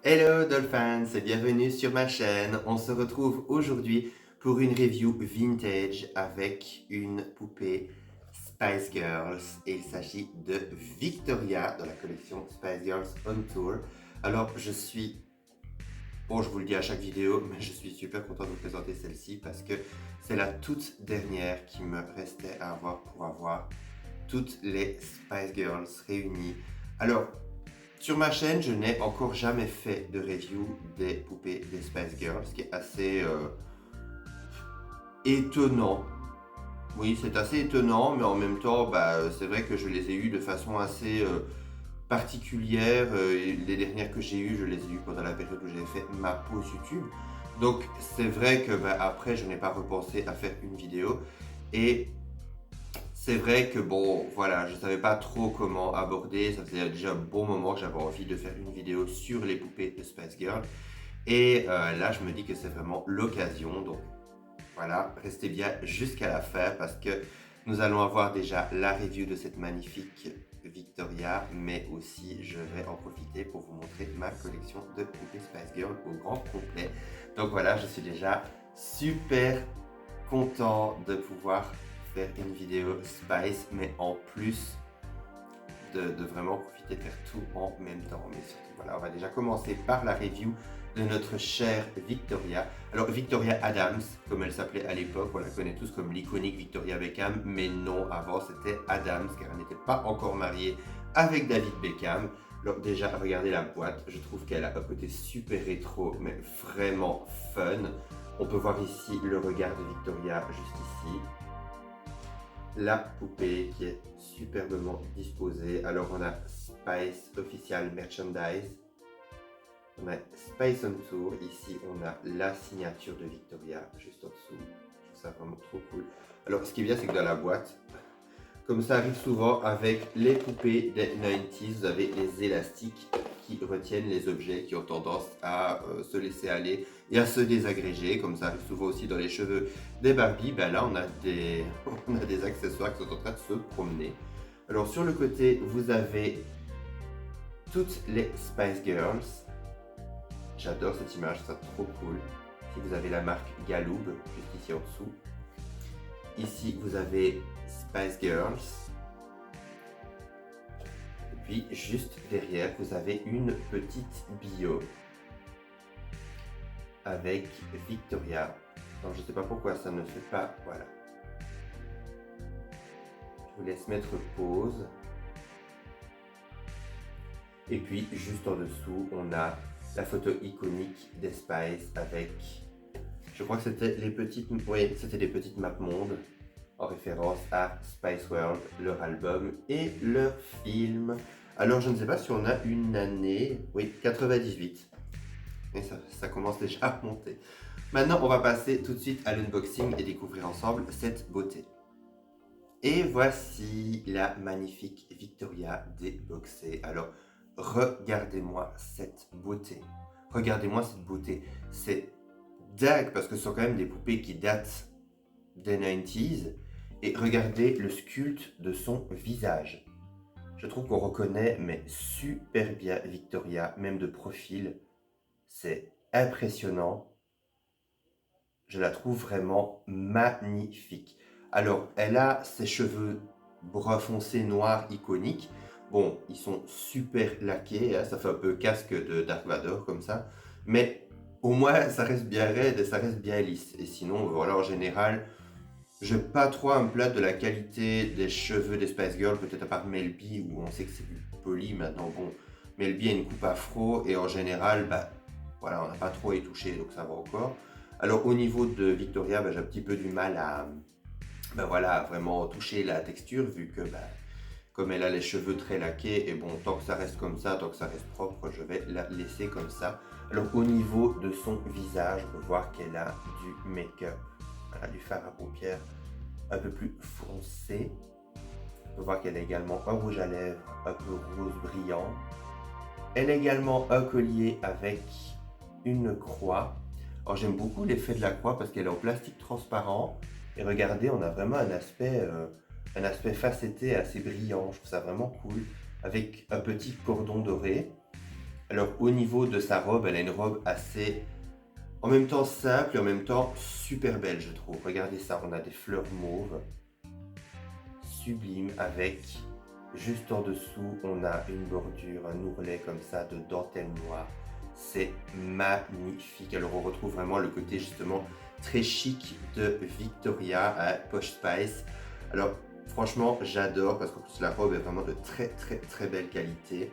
Hello Dolphins et bienvenue sur ma chaîne. On se retrouve aujourd'hui pour une review vintage avec une poupée Spice Girls et il s'agit de Victoria dans la collection Spice Girls On Tour. Alors bon je vous le dis à chaque vidéo, mais je suis super content de vous présenter celle-ci parce que c'est la toute dernière qui me restait à avoir pour avoir toutes les Spice Girls réunies. Alors, sur ma chaîne, je n'ai encore jamais fait de review des poupées des Spice Girls, ce qui est assez étonnant. Oui, c'est assez étonnant, mais en même temps, c'est vrai que je les ai eues de façon assez particulière. Les dernières que j'ai eues, je les ai eues pendant la période où j'ai fait ma pause YouTube. Donc, c'est vrai que après, je n'ai pas repensé à faire une vidéo. Et c'est vrai que bon, voilà, je savais pas trop comment aborder. Ça faisait déjà un bon moment que j'avais envie de faire une vidéo sur les poupées de Spice Girl. Et là, je me dis que c'est vraiment l'occasion. Donc voilà, restez bien jusqu'à la fin parce que nous allons avoir déjà la review de cette magnifique Victoria, mais aussi je vais en profiter pour vous montrer ma collection de poupées Spice Girl au grand complet. Donc voilà, je suis déjà super content de pouvoir faire une vidéo Spice, mais en plus de vraiment profiter de faire tout en même temps. Mais surtout, voilà, on va déjà commencer par la review de notre chère Victoria. Alors, Victoria Adams, comme elle s'appelait à l'époque, on la connaît tous comme l'iconique Victoria Beckham, mais non, avant c'était Adams, car elle n'était pas encore mariée avec David Beckham. Alors déjà, regardez la boîte, je trouve qu'elle a un côté super rétro, mais vraiment fun. On peut voir ici le regard de Victoria juste ici. La poupée qui est superbement disposée. Alors on a Spice Official Merchandise. On a Spice on Tour. Ici on a la signature de Victoria juste en dessous. Je trouve ça vraiment trop cool. Alors ce qui est bien, c'est que dans la boîte, comme ça arrive souvent avec les poupées des 90s, vous avez les élastiques qui retiennent les objets qui ont tendance à se laisser aller et à se désagréger, comme ça arrive souvent aussi dans les cheveux des Barbie. Ben là, on a des accessoires qui sont en train de se promener. Alors sur le côté, vous avez toutes les Spice Girls. J'adore cette image, c'est trop cool. Ici, vous avez la marque Galoob, juste ici en dessous. Ici, vous avez Spice Girls. Et puis, juste derrière, vous avez une petite bio avec Victoria. Alors, je ne sais pas pourquoi ça ne fait pas... Voilà. Je vous laisse mettre pause. Et puis, juste en dessous, on a la photo iconique des Spice avec... Je crois que c'était les petites... Oui, c'était les petites maps monde en référence à Spice World, leur album et leur film. Alors, je ne sais pas si on a une année... Oui, 98. Et ça commence déjà à monter. Maintenant, on va passer tout de suite à l'unboxing et découvrir ensemble cette beauté. Et voici la magnifique Victoria déboxée. Alors, regardez-moi cette beauté. Regardez-moi cette beauté. C'est dingue parce que ce sont quand même des poupées qui datent des 90s. Et regardez le sculpte de son visage. Je trouve qu'on reconnaît, mais super bien Victoria, même de profil. C'est impressionnant. Je la trouve vraiment magnifique. Alors, elle a ses cheveux brun foncé noir iconiques. Bon, ils sont super laqués, hein, ça fait un peu casque de Dark Vador comme ça. Mais au moins, ça reste bien raide et ça reste bien lisse. Et sinon, voilà, en général, je n'ai pas trop à me plaindre de la qualité des cheveux des Spice Girls, peut-être à part Melby, où on sait que c'est plus poli maintenant. Bon, Melby a une coupe afro et en général, voilà, on n'a pas trop à y toucher, donc ça va encore. Alors au niveau de Victoria, j'ai un petit peu du mal à voilà, vraiment toucher la texture, vu que comme elle a les cheveux très laqués, et bon, tant que ça reste comme ça, tant que ça reste propre, je vais la laisser comme ça. Alors au niveau de son visage, on peut voir qu'elle a du make-up, voilà, du fard à paupières un peu plus foncé. On peut voir qu'elle a également un rouge à lèvres un peu rose brillant. Elle a également un collier avec une croix. Alors j'aime beaucoup l'effet de la croix parce qu'elle est en plastique transparent. Et regardez, on a vraiment un aspect facetté assez brillant. Je trouve ça vraiment cool. Avec un petit cordon doré. Alors au niveau de sa robe, elle a une robe assez, en même temps simple et en même temps super belle, je trouve. Regardez ça, on a des fleurs mauves, sublimes, avec, juste en dessous, on a une bordure, un ourlet comme ça de dentelle noire. C'est magnifique. Alors on retrouve vraiment le côté justement très chic de Victoria à Posh Spice. Alors franchement, j'adore parce qu'en plus la robe est vraiment de très belle qualité.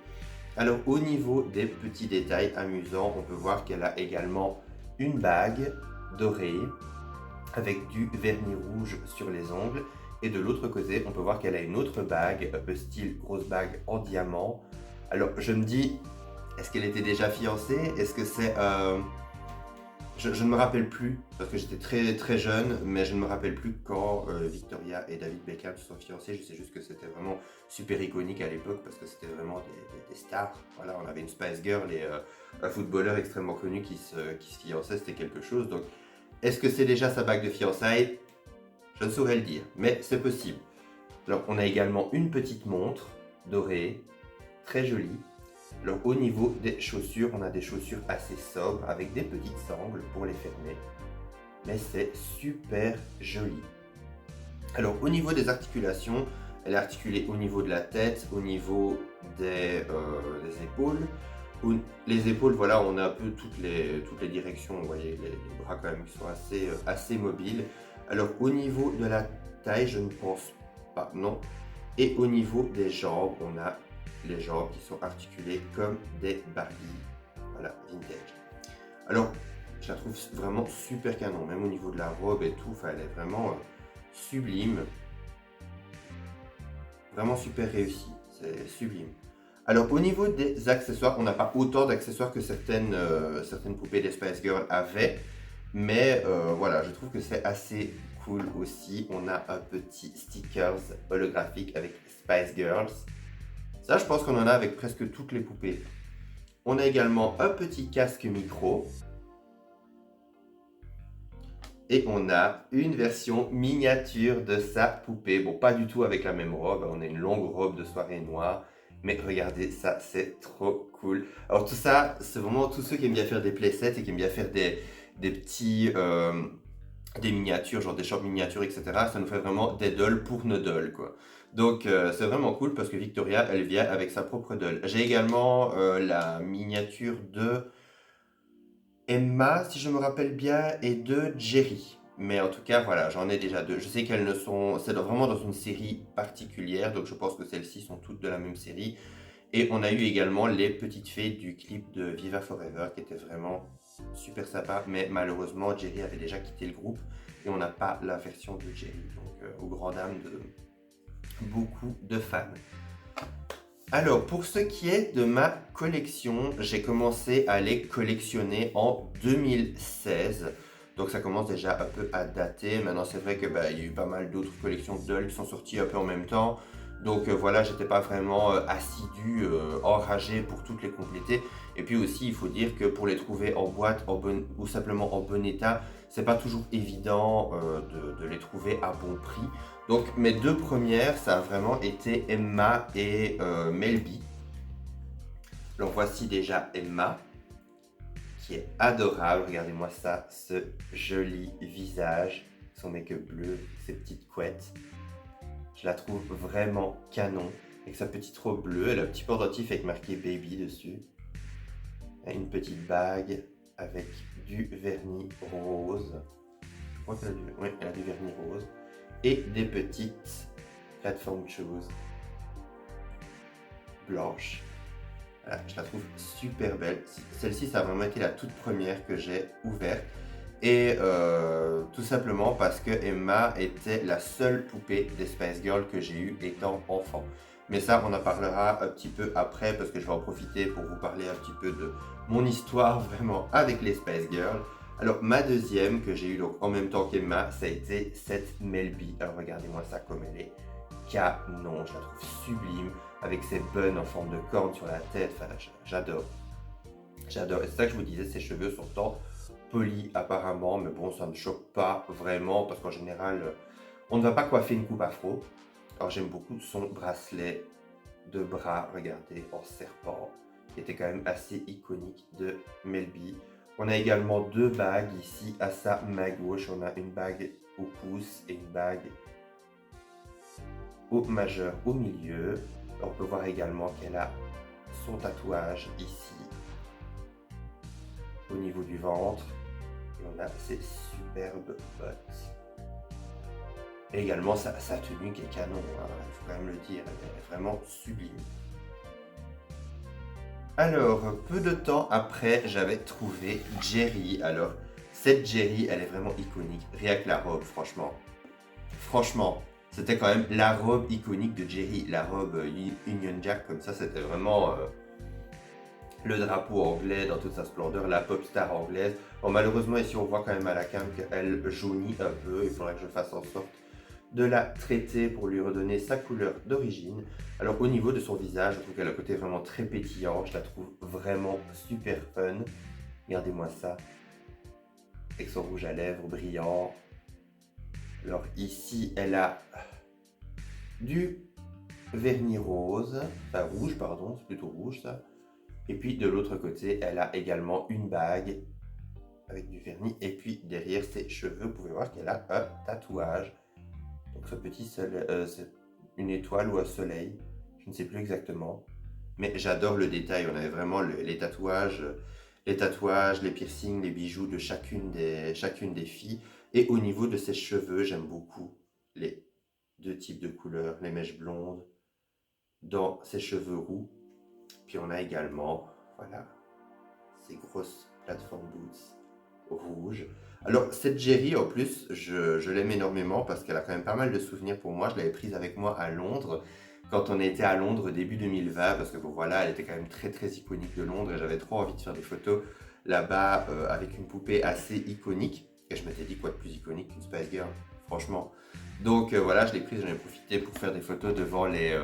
Alors au niveau des petits détails amusants, on peut voir qu'elle a également une bague dorée avec du vernis rouge sur les ongles. Et de l'autre côté, on peut voir qu'elle a une autre bague, un peu style grosse bague en diamant. Alors je me dis, est-ce qu'elle était déjà fiancée? Est-ce que c'est... je ne me rappelle plus, parce que j'étais très jeune, mais je ne me rappelle plus quand Victoria et David Beckham se sont fiancés. Je sais juste que c'était vraiment super iconique à l'époque, parce que c'était vraiment des stars. Voilà, on avait une Spice Girl et un footballeur extrêmement connu qui se fiançait, c'était quelque chose. Donc, est-ce que c'est déjà sa bague de fiançailles? Je ne saurais le dire, mais c'est possible. Alors, on a également une petite montre dorée, très jolie. Alors, au niveau des chaussures, on a des chaussures assez sobres avec des petites sangles pour les fermer. Mais c'est super joli. Alors, au niveau des articulations, elle est articulée au niveau de la tête, au niveau des épaules. Les épaules, voilà, on a un peu toutes les directions. Vous voyez, les bras quand même qui sont assez mobiles. Alors, au niveau de la taille, je ne pense pas, non. Et au niveau des jambes, on a les jambes qui sont articulées comme des Barbie, voilà, vintage. Alors, je la trouve vraiment super canon, même au niveau de la robe et tout, elle est vraiment sublime, vraiment super réussie, c'est sublime. Alors, au niveau des accessoires, on n'a pas autant d'accessoires que certaines poupées des Spice Girls avaient, mais voilà, je trouve que c'est assez cool aussi. On a un petit stickers holographique avec Spice Girls. Ça, je pense qu'on en a avec presque toutes les poupées. On a également un petit casque micro. Et on a une version miniature de sa poupée. Bon, pas du tout avec la même robe. On a une longue robe de soirée noire. Mais regardez, ça, c'est trop cool. Alors tout ça, c'est vraiment tous ceux qui aiment bien faire des playsets et qui aiment bien faire des petits... des miniatures, genre des shops miniatures, etc. Ça nous fait vraiment des dolls pour nos dolls, quoi. Donc c'est vraiment cool parce que Victoria, elle vient avec sa propre doll. J'ai également la miniature de Emma, si je me rappelle bien, et de Jerry. Mais en tout cas, voilà, j'en ai déjà deux. Je sais qu'elles ne sont... C'est vraiment dans une série particulière, donc je pense que celles-ci sont toutes de la même série. Et on a eu également les petites fées du clip de Viva Forever, qui était vraiment super sympa. Mais malheureusement, Jerry avait déjà quitté le groupe et on n'a pas la version de Jerry. Donc, au grand dam de beaucoup de fans. Alors, pour ce qui est de ma collection, j'ai commencé à les collectionner en 2016. Donc ça commence déjà un peu à dater. Maintenant, c'est vrai que il y a eu pas mal d'autres collections de dolls qui sont sorties un peu en même temps. Donc voilà, j'étais pas vraiment assidu, enragé pour toutes les compléter. Et puis aussi, il faut dire que pour les trouver en boîte ou simplement en bon état, c'est pas toujours évident de les trouver à bon prix. Donc mes deux premières, ça a vraiment été Emma et Melby. Donc voici déjà Emma, qui est adorable. Regardez-moi ça, ce joli visage, son make-up bleu, ses petites couettes. Je la trouve vraiment canon. Avec sa petite robe bleue, elle a un petit pendentif avec marqué Baby dessus. Une petite bague avec du vernis rose. Je crois qu'elle a elle a du vernis rose. Et des petites platform shoes blanches. Voilà, je la trouve super belle. Celle-ci, ça a vraiment été la toute première que j'ai ouverte. Et tout simplement parce que Emma était la seule poupée des Spice Girls que j'ai eue étant enfant. Mais ça, on en parlera un petit peu après parce que je vais en profiter pour vous parler un petit peu de mon histoire vraiment avec les Spice Girls. Alors, ma deuxième que j'ai eue donc en même temps qu'Emma, ça a été cette Melby. Alors, regardez-moi ça comme elle est canon. Je la trouve sublime avec ses buns en forme de corne sur la tête. Enfin, j'adore. J'adore. Et c'est ça que je vous disais, ses cheveux sont tant polis apparemment, mais bon, ça ne me choque pas vraiment parce qu'en général, on ne va pas coiffer une coupe afro. Alors j'aime beaucoup son bracelet de bras, regardez, en serpent. qui était quand même assez iconique de Melby. On a également deux bagues ici à sa main gauche. On a une bague au pouce et une bague au majeur au milieu. On peut voir également qu'elle a son tatouage ici au niveau du ventre. Et on a ces superbes bottes. Et également sa tenue qui est canon, hein, il faut quand même le dire, elle est vraiment sublime. Alors, peu de temps après, j'avais trouvé Jerry. Alors, cette Jerry, elle est vraiment iconique. Rien que la robe, franchement. Franchement, c'était quand même la robe iconique de Jerry. La robe Union Jack, comme ça, c'était vraiment le drapeau anglais dans toute sa splendeur, la pop star anglaise. Bon, malheureusement, ici, on voit quand même à la cam qu'elle jaunit un peu. Il faudrait que je fasse en sorte de la traiter pour lui redonner sa couleur d'origine. Alors au niveau de son visage, je trouve qu'elle a un côté vraiment très pétillant, je la trouve vraiment super fun. Regardez-moi ça, avec son rouge à lèvres brillant. Alors ici, elle a du vernis rose, enfin rouge pardon, c'est plutôt rouge ça. Et puis de l'autre côté, elle a également une bague avec du vernis. Et puis derrière ses cheveux, vous pouvez voir qu'elle a un tatouage. Donc ce petit c'est une étoile ou un soleil, je ne sais plus exactement. Mais j'adore le détail, on avait vraiment les tatouages, les piercings, les bijoux de chacune des filles. Et au niveau de ses cheveux, j'aime beaucoup les deux types de couleurs, les mèches blondes dans ses cheveux roux. Puis on a également, voilà, ces grosses plateformes boots rouges. Alors cette Jerry en plus, je l'aime énormément parce qu'elle a quand même pas mal de souvenirs pour moi. Je l'avais prise avec moi à Londres quand on était à Londres début 2020 parce que bon, voilà, elle était quand même très très iconique de Londres et j'avais trop envie de faire des photos là-bas avec une poupée assez iconique. Et je m'étais dit quoi de plus iconique qu'une Spice Girl, franchement. Donc voilà, je l'ai prise, j'en ai profité pour faire des photos devant les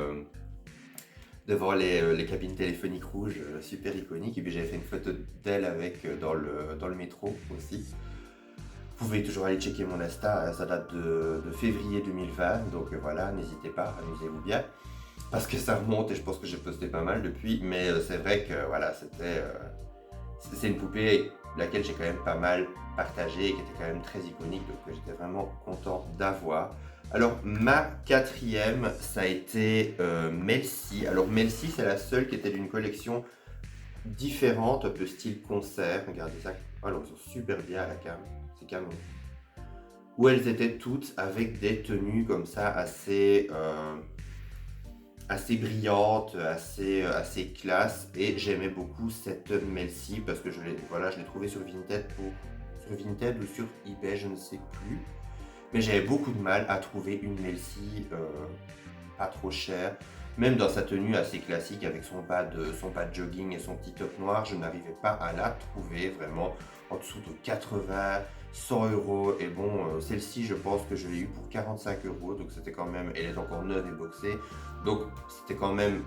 cabines téléphoniques rouges, super iconiques. Et puis j'avais fait une photo d'elle avec dans le métro aussi. Vous pouvez toujours aller checker mon Insta, ça date de février 2020, donc voilà, n'hésitez pas, amusez-vous bien. Parce que ça remonte et je pense que j'ai posté pas mal depuis, mais c'est vrai que voilà, c'est une poupée laquelle j'ai quand même pas mal partagé et qui était quand même très iconique, donc j'étais vraiment content d'avoir. Alors ma quatrième, ça a été Melcy. Alors Melcy, c'est la seule qui était d'une collection différente, un peu style concert. Regardez ça, alors elles sont super bien à la cam, c'est canon. Où elles étaient toutes avec des tenues comme ça assez brillantes, assez classe. Et j'aimais beaucoup cette Melcy parce que je l'ai trouvée sur Vinted ou sur eBay, je ne sais plus. Mais j'avais beaucoup de mal à trouver une Melcy pas trop chère. Même dans sa tenue assez classique avec son bas de jogging et son petit top noir, je n'arrivais pas à la trouver vraiment en dessous de 80, 100 euros. Et bon, celle-ci, je pense que je l'ai eu pour 45 euros. Donc c'était quand même, elle est encore neuve et boxée. Donc c'était quand même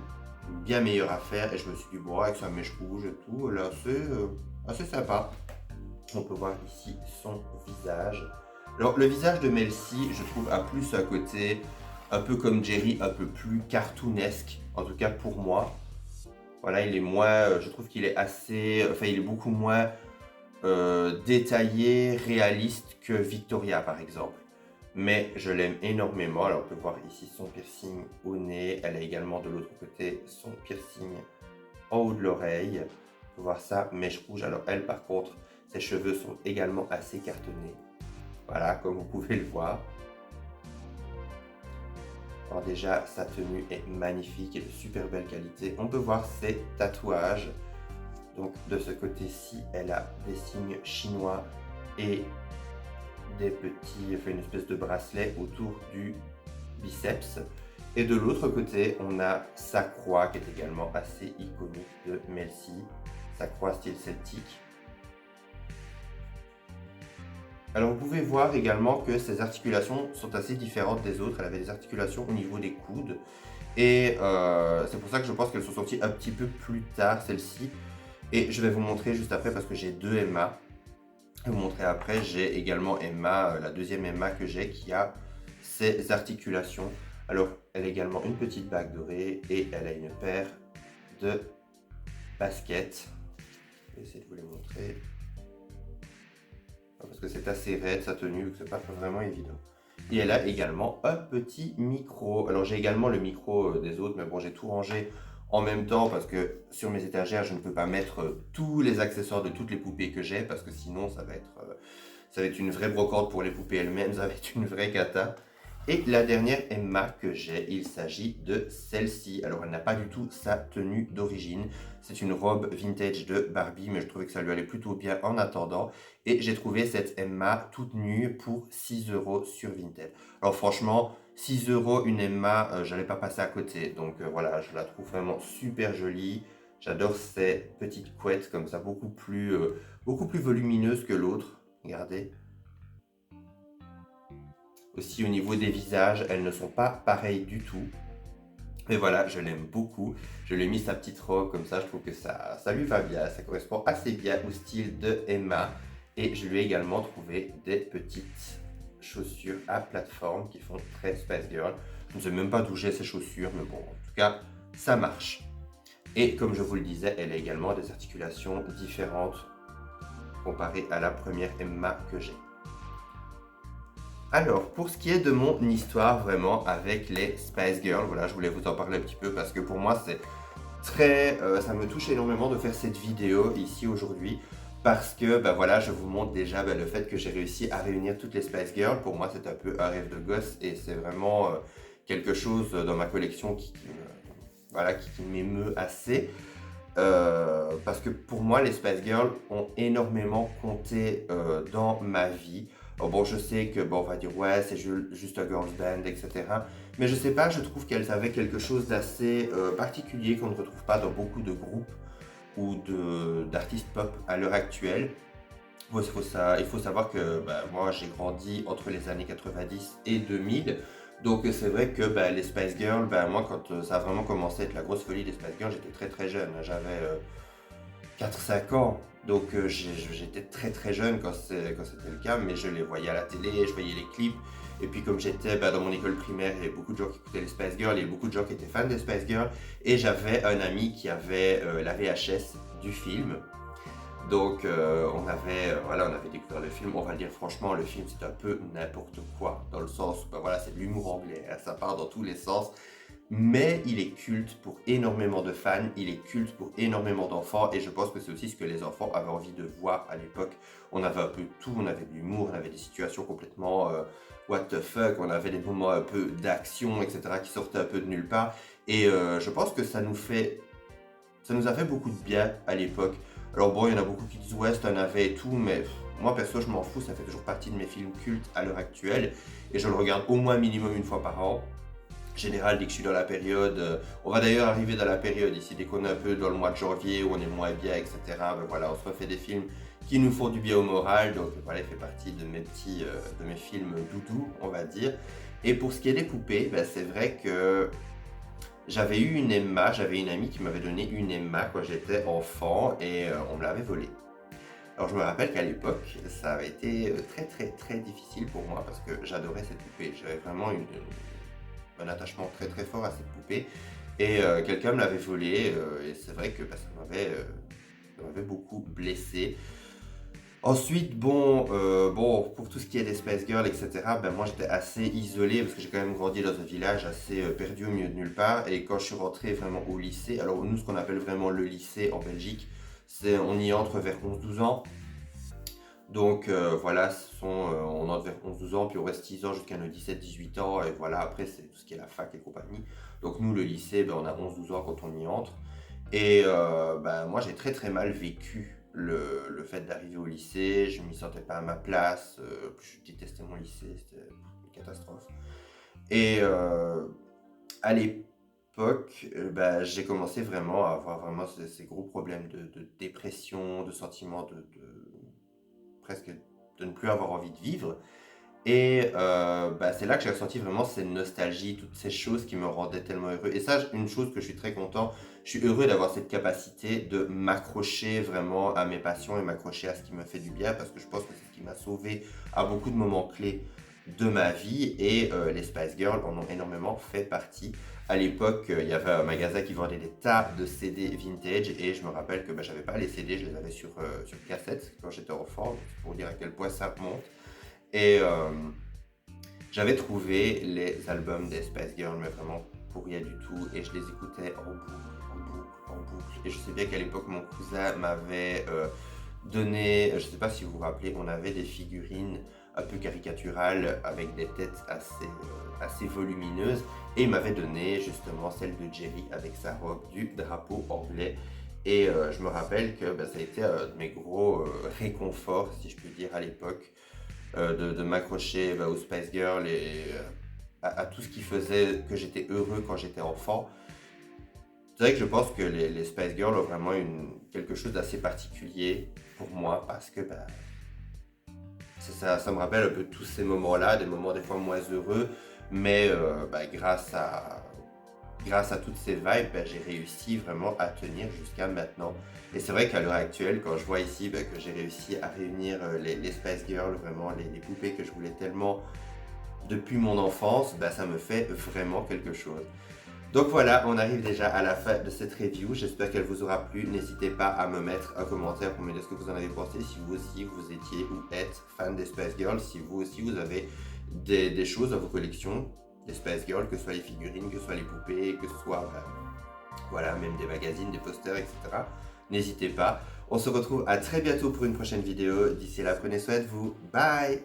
une bien meilleure affaire. Et je me suis dit, bon, avec sa mèche rouge et tout, là, c'est assez sympa. On peut voir ici son visage. Alors le visage de Melcy, je trouve, a plus un côté un peu comme Jerry, un peu plus cartoonesque, en tout cas pour moi. Voilà, il est moins, je trouve qu'il est il est beaucoup moins détaillé, réaliste que Victoria par exemple. Mais je l'aime énormément. Alors on peut voir ici son piercing au nez. Elle a également de l'autre côté son piercing en haut de l'oreille. On peut voir ça, mèche rouge. Alors elle par contre, ses cheveux sont également assez cartonnés. Voilà, comme vous pouvez le voir. Alors déjà, sa tenue est magnifique et de super belle qualité. On peut voir ses tatouages. Donc de ce côté-ci, elle a des signes chinois et une espèce de bracelet autour du biceps. Et de l'autre côté, on a sa croix qui est également assez iconique de Melcy. Sa croix style celtique. Alors vous pouvez voir également que ses articulations sont assez différentes des autres. Elle avait des articulations au niveau des coudes. Et c'est pour ça que je pense qu'elles sont sorties un petit peu plus tard, celles-ci. Et je vais vous montrer juste après parce que j'ai deux Emma. Je vais vous montrer après, j'ai également Emma, la deuxième Emma que j'ai qui a ses articulations. Alors elle a également une petite bague dorée et elle a une paire de baskets. Je vais essayer de vous les montrer. Parce que c'est assez raide sa tenue, donc c'est pas vraiment évident. Et elle a également un petit micro. Alors j'ai également le micro des autres, mais bon, j'ai tout rangé en même temps parce que sur mes étagères, je ne peux pas mettre tous les accessoires de toutes les poupées que j'ai parce que sinon ça va être une vraie brocante pour les poupées elles-mêmes, ça va être une vraie cata. Et la dernière Emma que j'ai, il s'agit de celle-ci. Alors elle n'a pas du tout sa tenue d'origine. C'est une robe vintage de Barbie, mais je trouvais que ça lui allait plutôt bien en attendant. Et j'ai trouvé cette Emma toute nue pour 6 € sur Vinted. Alors franchement, 6 € une Emma, j'allais pas passer à côté. Donc voilà, je la trouve vraiment super jolie. J'adore ces petites couettes comme ça, beaucoup plus volumineuses que l'autre. Regardez. Aussi au niveau des visages, elles ne sont pas pareilles du tout. Mais voilà, je l'aime beaucoup. Je lui ai mis sa petite robe comme ça, je trouve que ça lui va bien. Ça correspond assez bien au style de Emma. Et je lui ai également trouvé des petites chaussures à plateforme qui font très Spice Girl. Je ne sais même pas d'où j'ai ces chaussures, mais bon, en tout cas, ça marche. Et comme je vous le disais, elle a également des articulations différentes comparées à la première Emma que j'ai. Alors, pour ce qui est de mon histoire vraiment avec les Spice Girls, voilà, je voulais vous en parler un petit peu parce que pour moi, ça me touche énormément de faire cette vidéo ici aujourd'hui parce que, bah voilà, je vous montre déjà le fait que j'ai réussi à réunir toutes les Spice Girls. Pour moi, c'est un peu un rêve de gosse et c'est vraiment quelque chose dans ma collection qui m'émeut assez. Parce que pour moi, les Spice Girls ont énormément compté dans ma vie. Alors bon, je sais que bon, on va dire ouais, c'est juste un girls band, etc. Mais je sais pas, je trouve qu'elles avaient quelque chose d'assez particulier qu'on ne retrouve pas dans beaucoup de groupes ou d'artistes pop à l'heure actuelle. Il faut savoir que moi, j'ai grandi entre les années 90 et 2000. Donc c'est vrai que les Spice Girls, moi quand ça a vraiment commencé à être la grosse folie des Spice Girls, j'étais très très jeune. J'avais 4-5 ans. Donc j'étais très très jeune quand c'était le cas, mais je les voyais à la télé, je voyais les clips. Et puis comme j'étais dans mon école primaire, il y avait beaucoup de gens qui écoutaient les Spice Girls, il y avait beaucoup de gens qui étaient fans des Spice Girls. Et j'avais un ami qui avait la VHS du film. Donc on avait découvert le film. On va le dire franchement, le film c'est un peu n'importe quoi, dans le sens où voilà, c'est de l'humour anglais, hein, ça part dans tous les sens. Mais il est culte pour énormément de fans, il est culte pour énormément d'enfants et je pense que c'est aussi ce que les enfants avaient envie de voir à l'époque. On avait un peu tout, on avait de l'humour, on avait des situations complètement what the fuck, on avait des moments un peu d'action, etc. qui sortaient un peu de nulle part. Et je pense que ça nous a fait beaucoup de bien à l'époque. Alors bon, il y en a beaucoup qui disent ouais, c'est un navet et tout, mais moi perso, je m'en fous, ça fait toujours partie de mes films cultes à l'heure actuelle et je le regarde au moins minimum une fois par an. Général, dès que je suis dans la période, on va d'ailleurs arriver dans la période ici, dès qu'on est un peu dans le mois de janvier où on est moins bien, etc. Voilà, on se refait des films qui nous font du bien au moral, donc voilà, il fait partie de mes films doudou, on va dire. Et pour ce qui est des poupées, c'est vrai que j'avais eu une Emma, j'avais une amie qui m'avait donné une Emma quand j'étais enfant et on me l'avait volée. Alors je me rappelle qu'à l'époque, ça avait été très très très difficile pour moi parce que j'adorais cette poupée. J'avais vraiment un attachement très très fort à cette poupée et quelqu'un me l'avait volée et c'est vrai que ça m'avait beaucoup blessé. Ensuite, pour tout ce qui est des Spice Girls, etc., moi j'étais assez isolé parce que j'ai quand même grandi dans un village assez perdu au milieu de nulle part. Et quand je suis rentré vraiment au lycée, alors nous, ce qu'on appelle vraiment le lycée en Belgique, on y entre vers 11-12 ans. Donc voilà, on entre vers 11-12 ans, puis on reste 6 ans jusqu'à nos 17-18 ans. Et voilà, après c'est tout ce qui est la fac et compagnie. Donc nous, le lycée, on a 11-12 ans quand on y entre. Et moi j'ai très très mal vécu le fait d'arriver au lycée, je m'y sentais pas à ma place, je détestais mon lycée, c'était une catastrophe. Et à l'époque, j'ai commencé vraiment à avoir vraiment ces gros problèmes de dépression, de sentiment presque de ne plus avoir envie de vivre. Et c'est là que j'ai ressenti vraiment cette nostalgie, toutes ces choses qui me rendaient tellement heureux. Et ça, une chose que je suis très content, je suis heureux d'avoir cette capacité de m'accrocher vraiment à mes passions et m'accrocher à ce qui me fait du bien parce que je pense que c'est ce qui m'a sauvé à beaucoup de moments clés de ma vie et les Spice Girls en ont énormément fait partie. À l'époque, il y avait un magasin qui vendait des tas de CD vintage et je me rappelle que j'avais pas les CD, je les avais sur cassette quand j'étais enfant, pour dire à quel point ça remonte. Et j'avais trouvé les albums des Spice Girls, mais vraiment pour rien du tout, et je les écoutais en boucle, en boucle, en boucle. Et je sais bien qu'à l'époque, mon cousin m'avait donné, je sais pas si vous vous rappelez, on avait des figurines un peu caricaturales avec des têtes assez volumineuses, et il m'avait donné justement celle de Jerry avec sa robe du drapeau anglais. Et je me rappelle que ça a été un de mes gros réconforts, si je puis dire, à l'époque, de m'accrocher aux Spice Girls et à tout ce qui faisait que j'étais heureux quand j'étais enfant. C'est vrai que je pense que les Spice Girls ont vraiment quelque chose d'assez particulier pour moi parce que ça me rappelle un peu tous ces moments-là, des moments des fois moins heureux, mais grâce à toutes ces vibes, j'ai réussi vraiment à tenir jusqu'à maintenant. Et c'est vrai qu'à l'heure actuelle, quand je vois ici que j'ai réussi à réunir les Spice Girls, vraiment les poupées que je voulais tellement depuis mon enfance, ça me fait vraiment quelque chose. Donc voilà, on arrive déjà à la fin de cette review. J'espère qu'elle vous aura plu. N'hésitez pas à me mettre un commentaire pour me dire ce que vous en avez pensé. Si vous aussi vous étiez ou êtes fan des Spice Girls, si vous aussi vous avez des choses dans vos collections des Spice Girls, que ce soit les figurines, que ce soit les poupées, que ce soit voilà, même des magazines, des posters, etc. N'hésitez pas. On se retrouve à très bientôt pour une prochaine vidéo. D'ici là, prenez soin de vous. Bye!